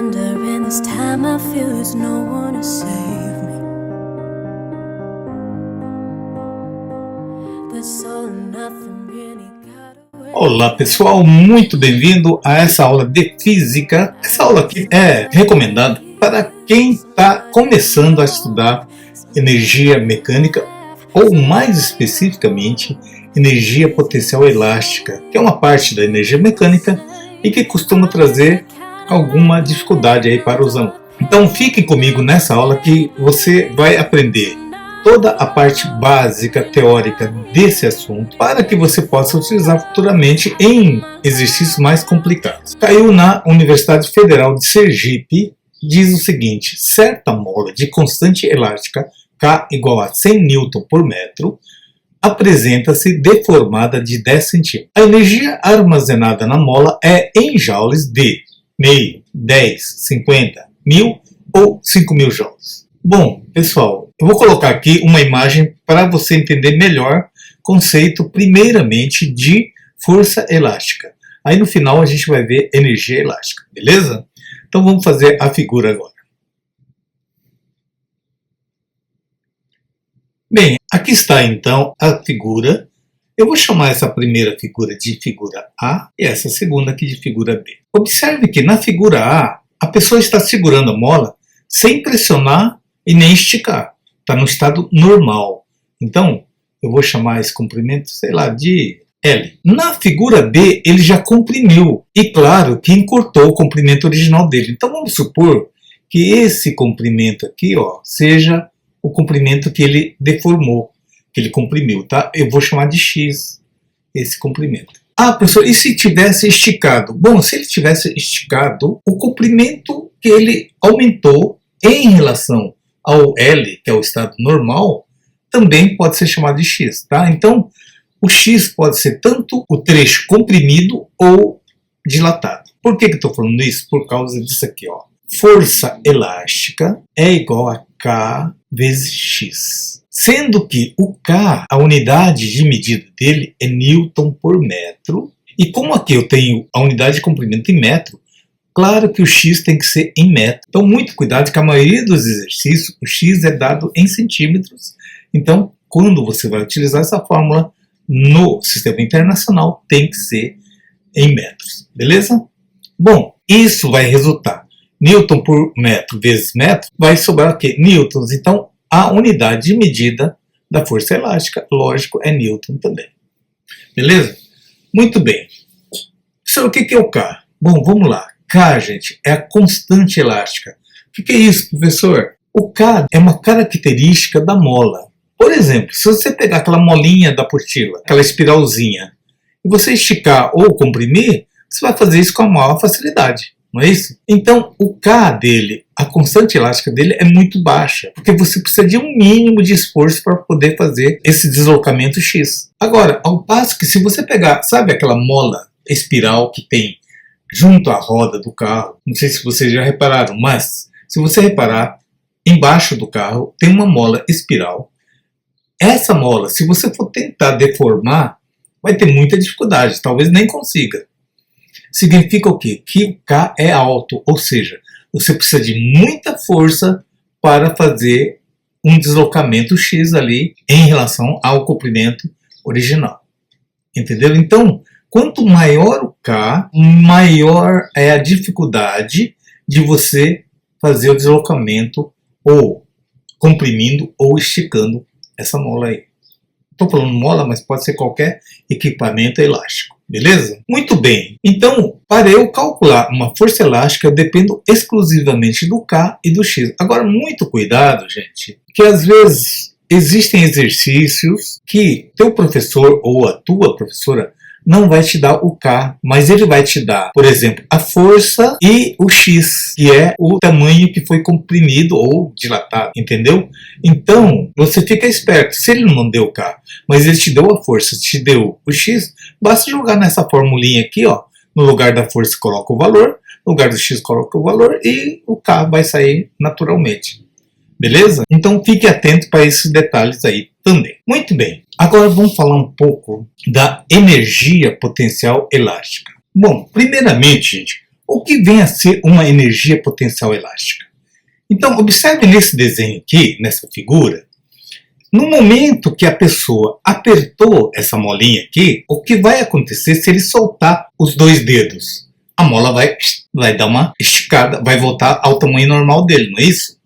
wondering this time I feel there's no one to save me. This all or nothing really got away. Olá pessoal, muito bem-vindo a essa aula de física. Essa aula aqui é recomendada para quem está começando a estudar energia mecânica ou mais especificamente energia potencial elástica, que é uma parte da energia mecânica e que costuma trazer alguma dificuldade aí para os alunos. Então fique comigo nessa aula que você vai aprender toda a parte básica teórica desse assunto para que você possa utilizar futuramente em exercícios mais complicados. Caiu na Universidade Federal de Sergipe, diz o seguinte: certa mola de constante elástica K igual a 100 N por metro apresenta-se deformada de 10 cm. A energia armazenada na mola é em joules de meio, 10, 50, 1000 ou 5000 joules. Bom, pessoal, eu vou colocar aqui uma imagem para você entender melhor o conceito, primeiramente, de força elástica. Aí no final a gente vai ver energia elástica, beleza? Então vamos fazer a figura agora. Bem, aqui está então a figura. Eu vou chamar essa primeira figura de figura A e essa segunda aqui de figura B. Observe que na figura A pessoa está segurando a mola sem pressionar e nem esticar. Está no estado normal. Então, eu vou chamar esse comprimento, sei lá, de L. Na figura B, ele já comprimiu. E claro que encurtou o comprimento original dele. Então, vamos supor que esse comprimento aqui, ó, seja o comprimento que ele deformou, que ele comprimiu, tá? Eu vou chamar de X esse comprimento. Ah, professor, e se tivesse esticado? Bom, se ele tivesse esticado, o comprimento que ele aumentou em relação ao L, que é o estado normal, também pode ser chamado de X, tá? Então, o X pode ser tanto o trecho comprimido ou dilatado. Por que eu estou falando isso? Por causa disso aqui, ó. Força elástica é igual a K vezes X. Sendo que o K, a unidade de medida dele é Newton por metro. E como aqui eu tenho a unidade de comprimento em metro, claro que o X tem que ser em metro. Então muito cuidado que a maioria dos exercícios o X é dado em centímetros. Então quando você vai utilizar essa fórmula no sistema internacional tem que ser em metros. Beleza? Bom, isso vai resultar Newton por metro vezes metro, vai sobrar o quê? Newtons. Então, a unidade de medida da força elástica, lógico, é Newton também. Beleza? Muito bem. Professor, o que é o K? Bom, vamos lá. K, gente, é a constante elástica. O que é isso, professor? O K é uma característica da mola. Por exemplo, se você pegar aquela molinha da apostila, aquela espiralzinha, e você esticar ou comprimir, você vai fazer isso com a maior facilidade. Não é isso? Então, o K dele, a constante elástica dele é muito baixa, porque você precisa de um mínimo de esforço para poder fazer esse deslocamento X. Agora, ao passo que se você pegar, sabe aquela mola espiral que tem junto à roda do carro, não sei se vocês já repararam, mas se você reparar, embaixo do carro tem uma mola espiral. Essa mola, se você for tentar deformar, vai ter muita dificuldade, talvez nem consiga. Significa o quê? Que o K é alto, ou seja, você precisa de muita força para fazer um deslocamento X ali em relação ao comprimento original. Entendeu? Então, quanto maior o K, maior é a dificuldade de você fazer o deslocamento ou comprimindo ou esticando essa mola aí. Estou falando mola, mas pode ser qualquer equipamento elástico. Beleza? Muito bem. Então, para eu calcular uma força elástica, eu dependo exclusivamente do K e do X. Agora, muito cuidado, gente, que às vezes existem exercícios que teu professor ou a tua professora não vai te dar o K, mas ele vai te dar, por exemplo, a força e o X, que é o tamanho que foi comprimido ou dilatado, entendeu? Então, você fica esperto. Se ele não deu o K, mas ele te deu a força, te deu o X, basta jogar nessa formulinha aqui, ó, no lugar da força coloca o valor, no lugar do X coloca o valor e o K vai sair naturalmente. Beleza? Então fique atento para esses detalhes aí também. Muito bem. Agora vamos falar um pouco da energia potencial elástica. Bom, primeiramente, gente, o que vem a ser uma energia potencial elástica? Então, observe nesse desenho aqui, nessa figura, no momento que a pessoa apertou essa molinha aqui, o que vai acontecer se ele soltar os dois dedos? A mola vai dar uma esticada, vai voltar ao tamanho normal dele, não é isso?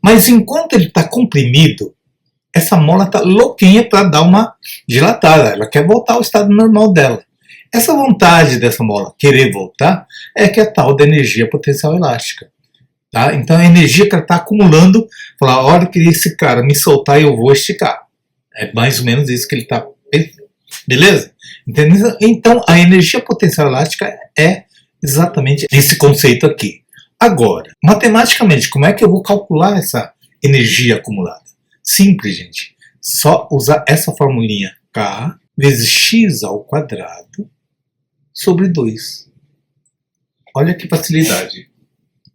Mas enquanto ele está comprimido, essa mola está louquinha para dar uma dilatada, ela quer voltar ao estado normal dela. Essa vontade dessa mola querer voltar é que é a tal da energia potencial elástica. Tá? Então a energia que ela está acumulando, falar, a hora que esse cara me soltar eu vou esticar. É mais ou menos isso que ele está. Beleza? Entendeu? Então a energia potencial elástica é exatamente esse conceito aqui. Agora, matematicamente, como é que eu vou calcular essa energia acumulada? Simples, gente. Só usar essa formulinha K vezes x ao quadrado sobre 2. Olha que facilidade.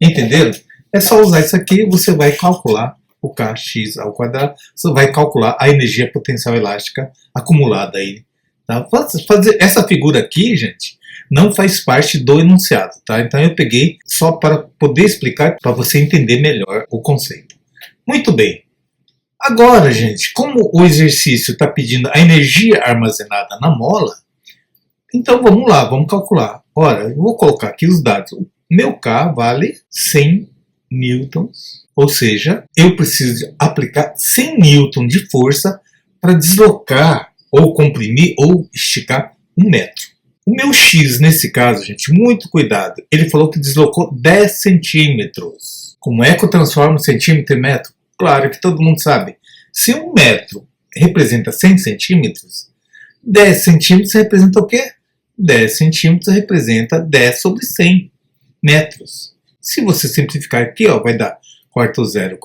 Entenderam? É só usar isso aqui, você vai calcular o kx ao quadrado, você vai calcular a energia potencial elástica acumulada aí. Tá? Fazer essa figura aqui, gente, não faz parte do enunciado, tá? Então eu peguei só para poder explicar, para você entender melhor o conceito. Muito bem. Agora, gente, como o exercício está pedindo a energia armazenada na mola, então vamos lá, vamos calcular. Ora, eu vou colocar aqui os dados. O meu K vale 100 newtons, ou seja, eu preciso aplicar 100 newtons de força para deslocar, ou comprimir, ou esticar 1 metro. O meu X, nesse caso, gente, muito cuidado, ele falou que deslocou 10 centímetros. Como é que eu transformo centímetro em metro? Claro que todo mundo sabe. Se 1 metro representa 100 centímetros, 10 centímetros representa o quê? 10 centímetros representa 10 sobre 100 metros. Se você simplificar aqui, ó, vai dar corta o zero,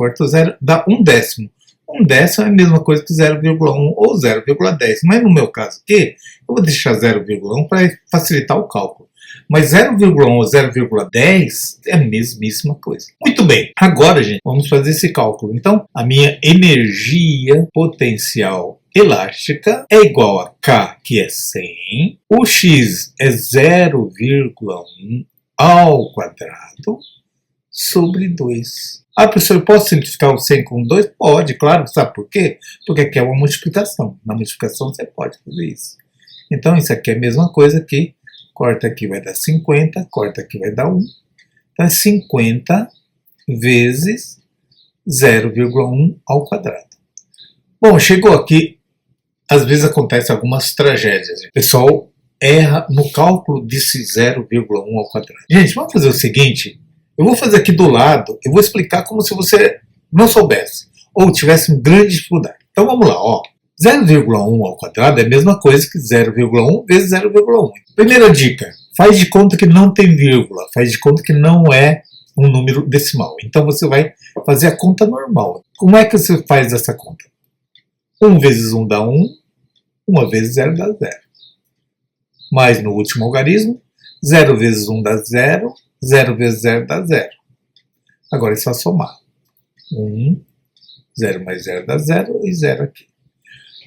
dá 1/10. 1/10 é a mesma coisa que 0,1 ou 0,10. Mas no meu caso aqui, eu vou deixar 0,1 para facilitar o cálculo. Mas 0,1 ou 0,10 é a mesmíssima coisa. Muito bem, agora, gente, vamos fazer esse cálculo. Então, a minha energia potencial elástica é igual a K, que é 100. O X é 0,1 ao quadrado sobre 2. Ah, professor, eu posso simplificar o 100 com 2? Pode, claro. Sabe por quê? Porque aqui é uma multiplicação. Na multiplicação você pode fazer isso. Então, isso aqui é a mesma coisa que corta aqui vai dar 50, corta aqui vai dar 1. Então, é 50 vezes 0,1 ao quadrado. Bom, chegou aqui, às vezes acontecem algumas tragédias. O pessoal erra no cálculo desse 0,1 ao quadrado. Gente, vamos fazer o seguinte. Eu vou fazer aqui do lado, eu vou explicar como se você não soubesse, ou tivesse uma grande dificuldade. Então vamos lá, ó. 0,1 ao quadrado é a mesma coisa que 0,1 vezes 0,1. Primeira dica, faz de conta que não tem vírgula, faz de conta que não é um número decimal. Então você vai fazer a conta normal. Como é que você faz essa conta? 1 vezes 1 dá 1, 1 vezes 0 dá 0. Mais no último algarismo, 0 vezes 1 dá 0, 0 vezes 0 dá 0. Agora é só somar. 1, 0 mais 0 dá 0 e 0 aqui.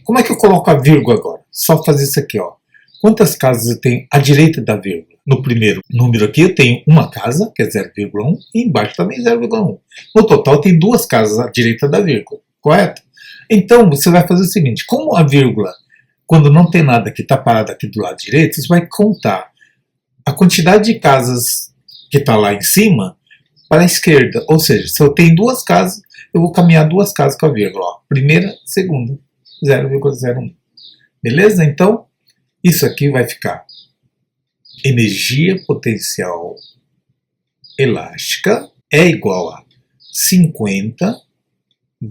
Como é que eu coloco a vírgula agora? Só fazer isso aqui, ó. Quantas casas eu tenho à direita da vírgula? No primeiro número aqui eu tenho uma casa, que é 0,1, e embaixo também 0,1. No total tem 2 casas à direita da vírgula, correto? Então você vai fazer o seguinte, como a vírgula, quando não tem nada que está parado aqui do lado direito, você vai contar a quantidade de casas que está lá em cima para a esquerda. Ou seja, se eu tenho 2 casas, eu vou caminhar 2 casas com a vírgula. Ó. Primeira, segunda, 0,01. Beleza? Então, isso aqui vai ficar energia potencial elástica é igual a 50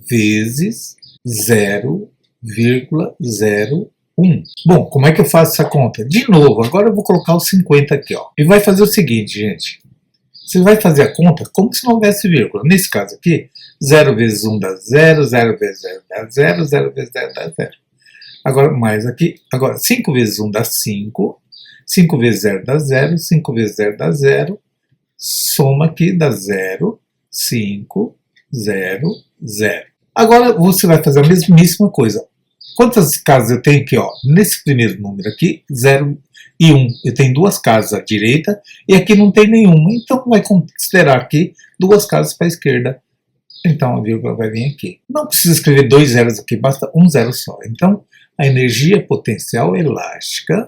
vezes 0,01. Bom, como é que eu faço essa conta? De novo, agora eu vou colocar o 50 aqui, ó. E vai fazer o seguinte, gente. Você vai fazer a conta como se não houvesse vírgula. Nesse caso aqui, 0 vezes 1 dá 0, 0 vezes 0 dá 0, 0 vezes 0 dá 0. Agora, mais aqui. Agora, 5 vezes 1 dá 5. 5 vezes 0 dá 0. 5 vezes 0 dá 0. Soma aqui, dá 0, 5, 0, 0. Agora, você vai fazer a mesmíssima coisa. Quantas casas eu tenho aqui, ó? Nesse primeiro número aqui, 0,1 e 1. Eu tenho duas casas à direita e aqui não tem nenhuma. Então vai considerar aqui duas casas para a esquerda. Então a vírgula vai vir aqui. Não precisa escrever dois zeros aqui, basta um zero só. Então a energia potencial elástica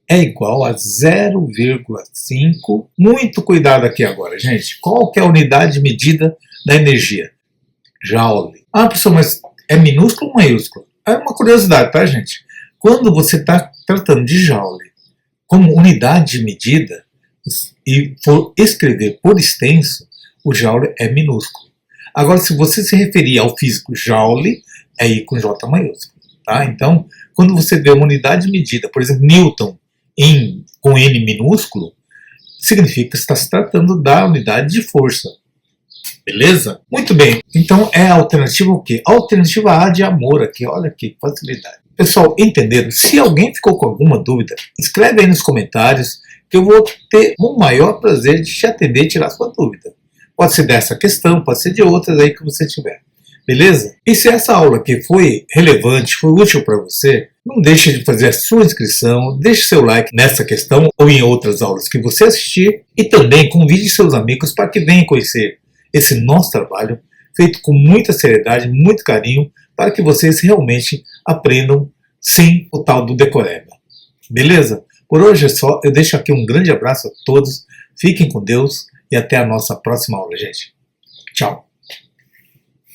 é igual a 0,5. Muito cuidado aqui agora, gente. Qual que é a unidade de medida da energia? Joule. Ah, professor, mas é minúsculo ou maiúsculo? É uma curiosidade, tá, gente? Quando você está tratando de Joule como unidade de medida e for escrever por extenso, o Joule é minúsculo. Agora, se você se referir ao físico Joule, é I com J maiúsculo. Tá? Então, quando você vê uma unidade de medida, por exemplo, Newton com N minúsculo, significa que está se tratando da unidade de força. Beleza? Muito bem. Então é a alternativa o quê? A alternativa A de amor aqui. Olha que facilidade. Pessoal, entenderam? Se alguém ficou com alguma dúvida, escreve aí nos comentários que eu vou ter o maior prazer de te atender e tirar sua dúvida. Pode ser dessa questão, pode ser de outras aí que você tiver. Beleza? E se essa aula aqui foi relevante, foi útil para você, não deixe de fazer a sua inscrição, deixe seu like nessa questão ou em outras aulas que você assistir e também convide seus amigos para que venham conhecer esse nosso trabalho feito com muita seriedade, muito carinho, para que vocês realmente aprendam sem o tal do decoreba. Beleza? Por hoje é só, eu deixo aqui um grande abraço a todos, fiquem com Deus e até a nossa próxima aula, gente. Tchau!